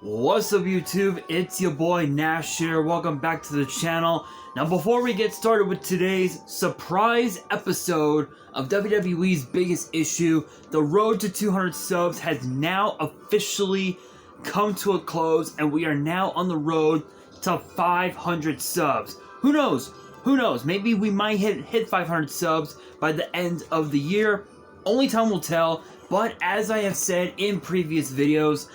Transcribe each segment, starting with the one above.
What's up YouTube, it's your boy Nash here, welcome back to the channel. Now before we get started with today's surprise episode of WWE's biggest issue, the road to 200 subs has now officially come to a close and we are now on the road to 500 subs. Who knows? Who knows? Maybe we might hit 500 subs by the end of the year. Only time will tell, but as I have said in previous videos,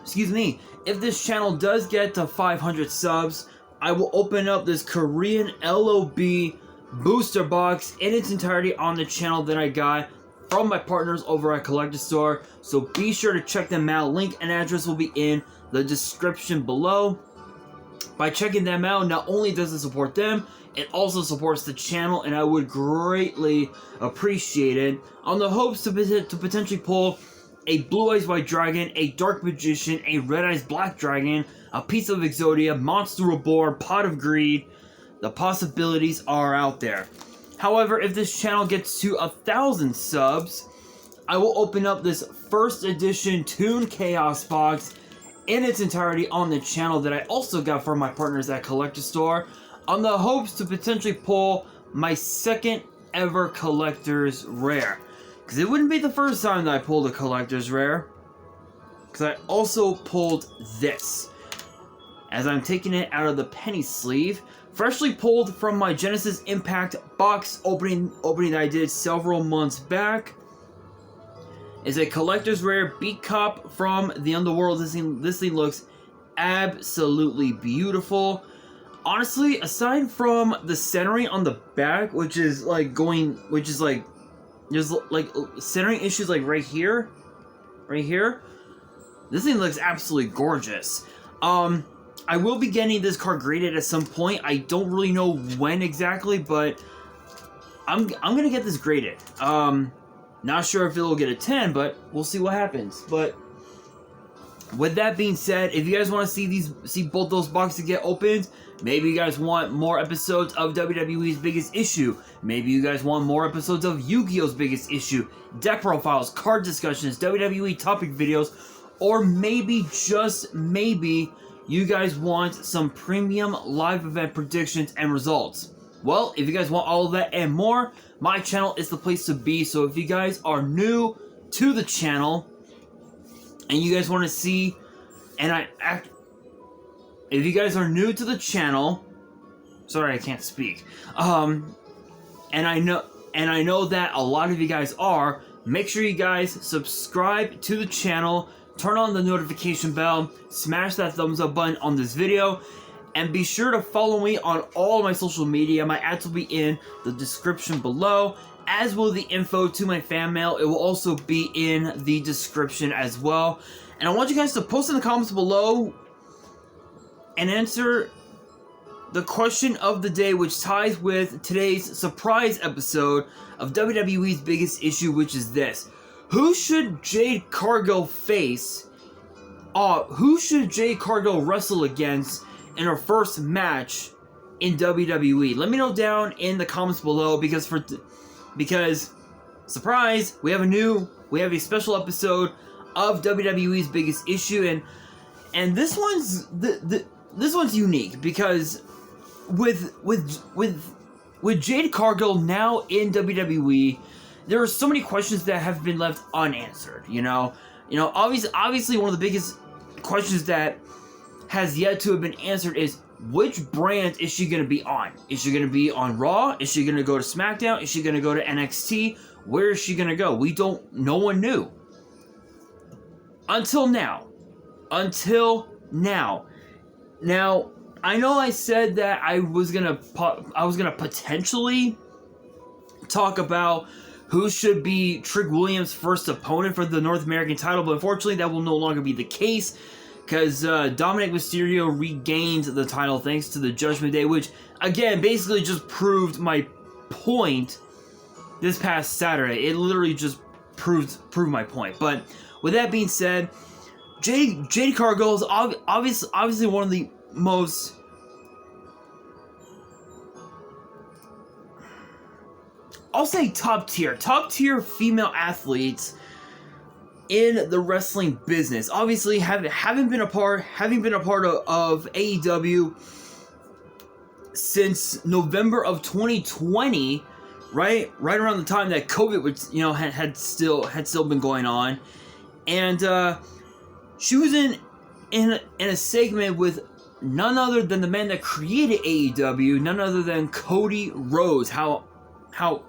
excuse me, if this channel does get to 500 subs, I will open up this Korean LOB booster box in its entirety on the channel that I got from my partners over at Collector Store. So be sure to check them out. Link and address will be in the description below. By checking them out, not only does it support them, it also supports the channel, and I would greatly appreciate it. On the hopes to potentially pull a Blue Eyes White Dragon, a Dark Magician, a Red Eyes Black Dragon, a piece of Exodia, Monster Reborn, Pot of Greed. The possibilities are out there. However, if this channel gets to 1,000 subs, I will open up this first edition Toon Chaos box in its entirety on the channel that I also got from my partners at Collector Store, on the hopes to potentially pull my second ever Collector's Rare. Because it wouldn't be the first time that I pulled a Collector's Rare, because I also pulled this, as I'm taking it out of the penny sleeve, freshly pulled from my Genesis Impact box opening that I did several months back. Is a Collector's Rare Beat Cop from the Underworld. This thing looks absolutely beautiful. Honestly, aside from the centering on the back, there's like centering issues like right here. This thing looks absolutely gorgeous. I will be getting this card graded at some point. I don't really know when exactly, but I'm gonna get this graded. Not sure if it'll get a 10, but we'll see what happens. But with that being said, if you guys want to see both those boxes get opened, maybe you guys want more episodes of WWE's biggest issue, maybe you guys want more episodes of Yu-Gi-Oh's biggest issue, deck profiles, card discussions, WWE topic videos, or maybe, just maybe, you guys want some premium live event predictions and results. Well, if you guys want all of that and more, my channel is the place to be. So if you guys are new to the channel and you guys want to see, if you guys are new to the channel, sorry, I can't speak. And I know that a lot of you guys are. Make sure you guys subscribe to the channel, turn on the notification bell, smash that thumbs up button on this video, and be sure to follow me on all of my social media. My ads will be in the description below, as will the info to my fan mail. It will also be in the description as well. And I want you guys to post in the comments below and answer the question of the day, which ties with today's surprise episode of WWE's biggest issue, which is this. Who should Jade Cargill face? Who should Jade Cargill wrestle against in her first match in WWE? Let me know down in the comments below, because surprise, we have a special episode of WWE's biggest issue, and this one's unique because with Jade Cargill now in WWE, there are so many questions that have been left unanswered. Obviously one of the biggest questions that has yet to have been answered is, which brand is she going to be on? Is she going to be on Raw? Is she going to go to SmackDown? Is she going to go to NXT? Where is she going to go? No one knew. Until now. Now, I know I said that I was going to potentially talk about who should be Trick Williams' first opponent for the North American title, but unfortunately that will no longer be the case, because Dominic Mysterio regained the title thanks to the Judgment Day, which, again, basically just proved my point this past Saturday. It literally just proved my point. But with that being said, Jade Cargill is obviously one of the most... I'll say top tier female athletes in the wrestling business. Obviously, having been a part of AEW since November of 2020, right around the time that COVID was, had still been going on, and she was in a segment with none other than the man that created AEW, none other than Cody Rhodes. How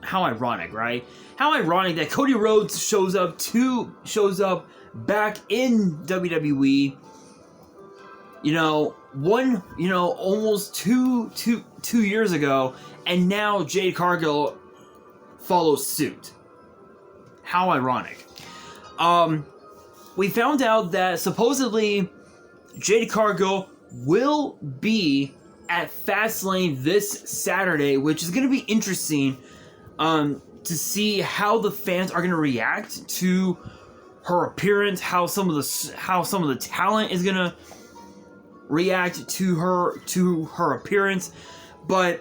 ironic, right? How ironic that Cody Rhodes shows up back in WWE. Almost two years ago, and now Jade Cargill follows suit. How ironic. We found out that supposedly Jade Cargill will be at Fastlane this Saturday, which is going to be interesting to see how the fans are going to react to her appearance, how some of the talent is going to react to her appearance, but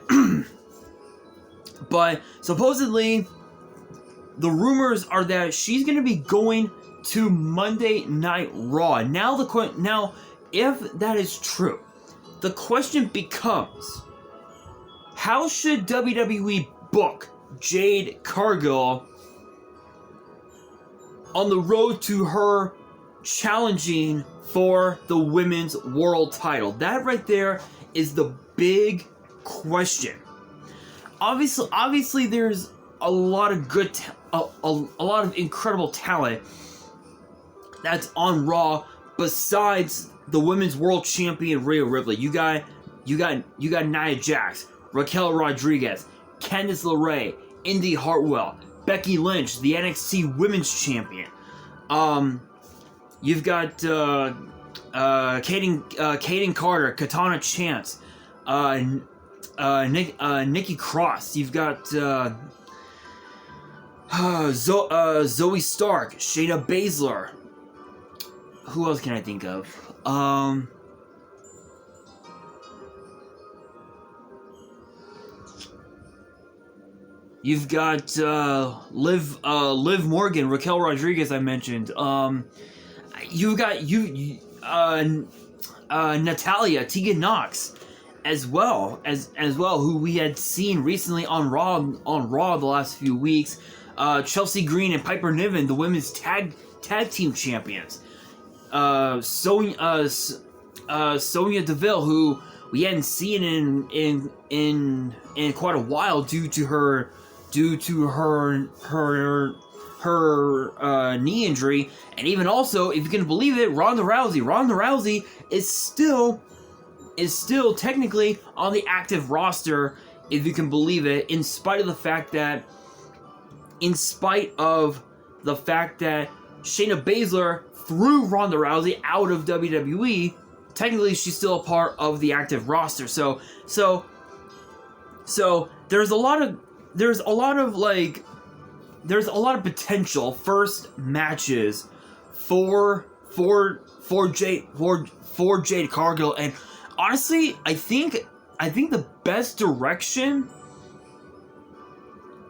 supposedly the rumors are that she's going to be going to Monday Night Raw. Now, if that is true, the question becomes, how should WWE book Jade Cargill on the road to her challenging for the women's world title? That right there is the big question. Obviously, there's a lot of good, a lot of incredible talent that's on Raw besides the women's world champion Rhea Ripley. You got Nia Jax, Raquel Rodriguez, Candice LeRae, Indy Hartwell, Becky Lynch, the NXT Women's Champion. You've got Kaden Carter, Katana Chance, Nikki Cross. You've got Zoe Stark, Shayna Baszler. Who else can I think of? You've got Liv Morgan, Raquel Rodriguez. I mentioned. You've got Natalia, Tegan Nox, as well, who we had seen recently on Raw the last few weeks. Chelsea Green and Piper Niven, the women's tag team champions. Sonya Deville, who we hadn't seen in quite a while due to her knee injury, and even also, if you can believe it, Ronda Rousey is still technically on the active roster, if you can believe it, in spite of the fact that Shayna Baszler threw Ronda Rousey out of WWE. Technically, she's still a part of the active roster. So there's a lot of potential first matches for Jade Cargill, and honestly, I think the best direction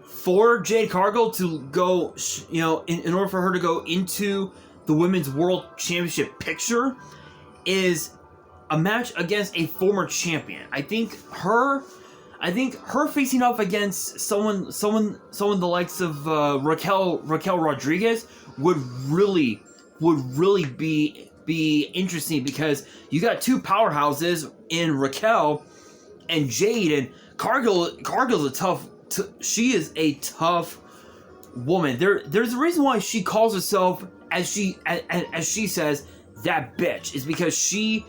for Jade Cargill to go, in order for her to go into the Women's World Championship picture, is a match against a former champion. I think her facing off against someone the likes of Raquel Rodriguez would really be interesting, because you got two powerhouses in Raquel and Jade, and Cargill's she is a tough woman. There's a reason why she calls herself, as she says, that bitch, is because she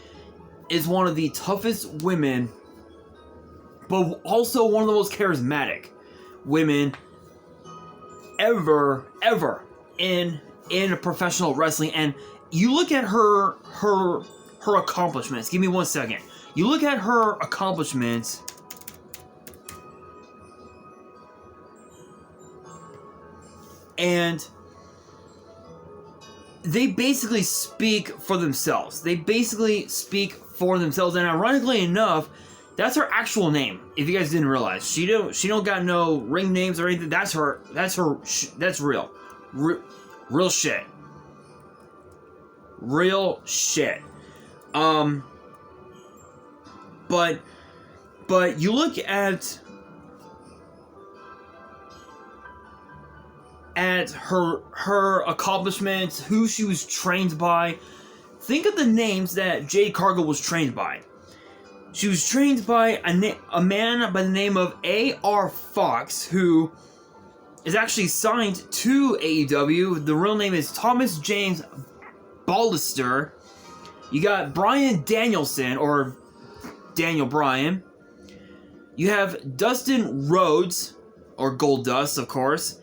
is one of the toughest women, but also one of the most charismatic women ever in professional wrestling. And you look at her accomplishments. Give me 1 second. You look at her accomplishments, and they basically speak for themselves. And ironically enough, that's her actual name. If you guys didn't realize, she don't got no ring names or anything. That's real shit. Real shit. But you look at her accomplishments, who she was trained by. Think of the names that Jade Cargill was trained by. She was trained by a man by the name of A.R. Fox, who is actually signed to AEW. The real name is Thomas James Ballister. You got Bryan Danielson, or Daniel Bryan. You have Dustin Rhodes, or Goldust, of course.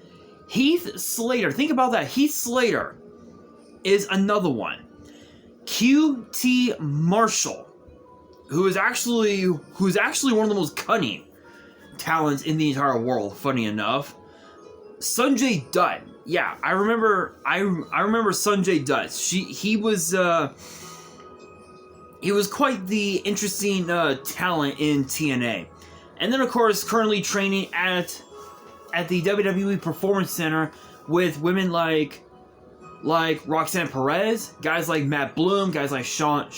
Heath Slater. Think about that. Heath Slater is another one. QT Marshall, who's actually one of the most cunning talents in the entire world, funny enough. Sanjay Dutt. Yeah, I remember Sanjay Dutt. He was quite the interesting talent in TNA. And then, of course, currently training at the WWE Performance Center with women like Roxanne Perez, guys like Matt Bloom, guys like Shawn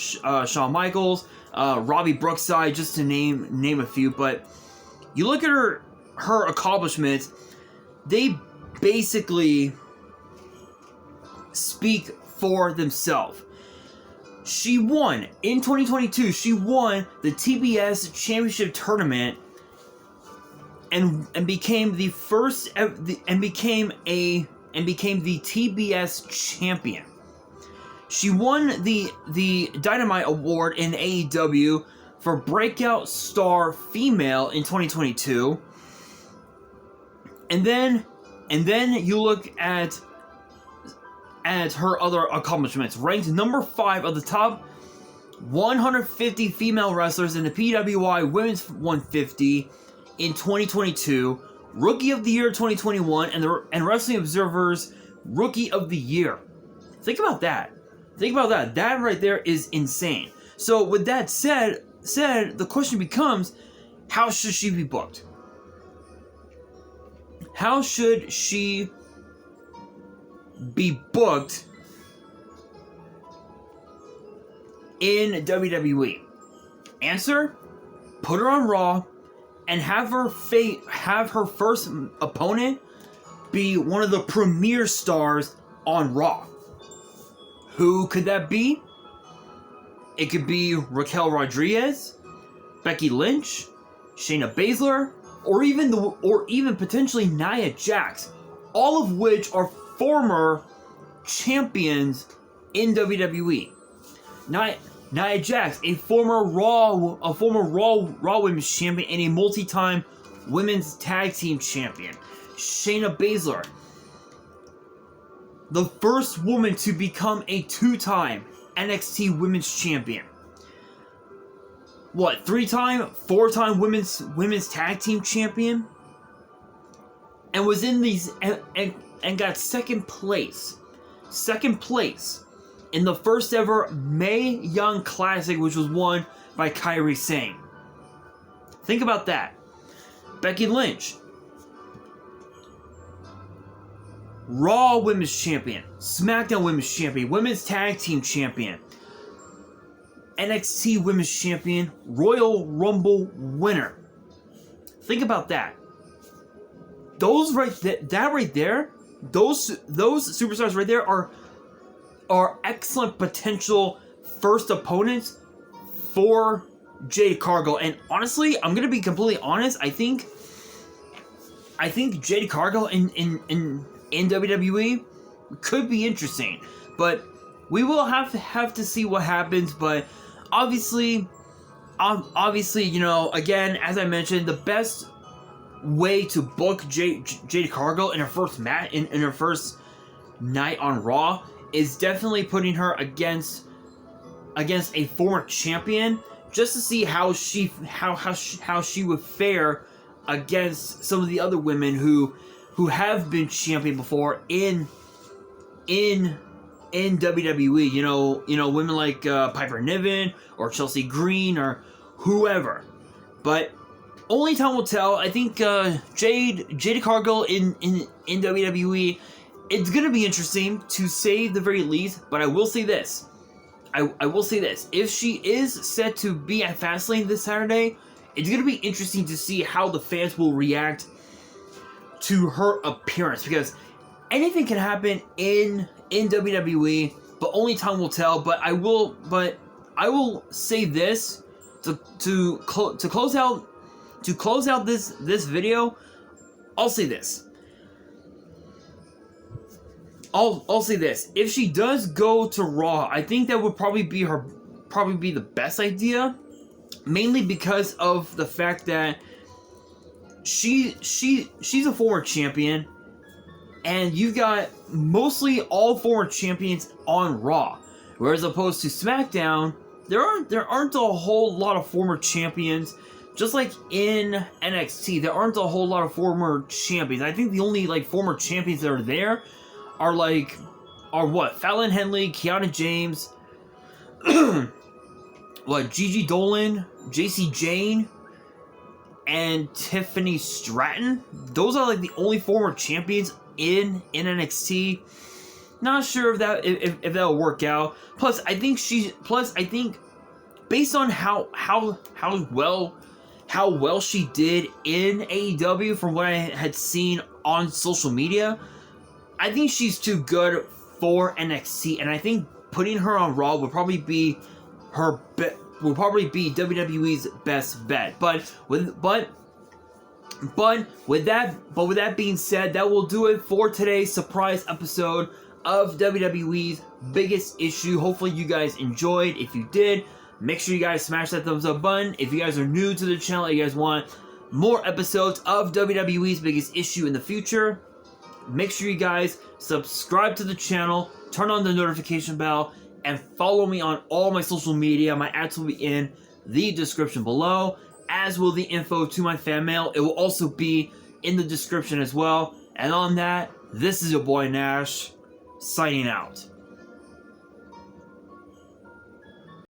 Michaels, Robbie Brookside, just to name a few. But you look at her accomplishments, they basically speak for themselves. She won in 2022. She won the TBS Championship Tournament and became the first and became the TBS champion. She won the Dynamite Award in AEW for Breakout Star Female in 2022. And then you look at her other accomplishments. Ranked number 5 of the top 150 female wrestlers in the PWI Women's 150 in 2022. Rookie of the Year 2021, and Wrestling Observer's Rookie of the Year. Think about that. That right there is insane. So with that said, the question becomes, how should she be booked? How should she be booked in WWE? Answer: put her on Raw and have her first opponent be one of the premier stars on Raw. Who could that be? It could be Raquel Rodriguez, Becky Lynch, Shayna Baszler, or even potentially Nia Jax, all of which are former champions in WWE. Nia Jax, a former Raw Women's Champion and a multi-time Women's Tag Team Champion. Shayna Baszler, the first woman to become a 2-time NXT Women's Champion. 3-time, 4-time Women's Tag Team Champion, and was in these and got second place in the first ever Mae Young Classic, which was won by Kairi Sane. Think about that. Becky Lynch, Raw Women's Champion, SmackDown Women's Champion, Women's Tag Team Champion, NXT Women's Champion, Royal Rumble winner. Think about that. Those superstars right there are excellent potential first opponents for Jade Cargill. And honestly, I'm gonna be completely honest. I think Jade Cargill in WWE could be interesting, but we will have to see what happens. But obviously, you know, again, as I mentioned, the best way to book Jade Cargill in her first match in her first night on Raw is definitely putting her against a former champion, just to see how she would fare against some of the other women who have been champion before in WWE. You know, women like Piper Niven or Chelsea Green or whoever. But only time will tell. I think Jade Cargill in WWE it's gonna be interesting to say the very least, but I will say this. I will say this. If she is set to be at Fastlane this Saturday, it's gonna be interesting to see how the fans will react to her appearance, because anything can happen in WWE, but only time will tell. But I will say this to close out this video. I'll say this. I'll say this. If she does go to Raw, I think that would probably be the best idea, mainly because of the fact that she's a former champion, and you've got mostly all former champions on Raw, whereas opposed to SmackDown, there aren't a whole lot of former champions. Just like in NXT, there aren't a whole lot of former champions. I think the only like former champions that are there are what? Fallon Henley, Kiana James, what? Gigi Dolan, JC Jane, and Tiffany Stratton. Those are like the only former champions in NXT. Not sure if that'll work out. Plus, I think based on how well she did in AEW from what I had seen on social media, I think she's too good for NXT, and I think putting her on Raw would probably be WWE's best bet. But with that being said, that will do it for today's surprise episode of WWE's Biggest Issue. Hopefully you guys enjoyed. If you did, make sure you guys smash that thumbs up button. If you guys are new to the channel, you guys want more episodes of WWE's Biggest Issue in the future, make sure you guys subscribe to the channel, turn on the notification bell, and follow me on all my social media. My ads will be in the description below, as will the info to my fan mail. It will also be in the description as well. And on that, this is your boy Nash, signing out.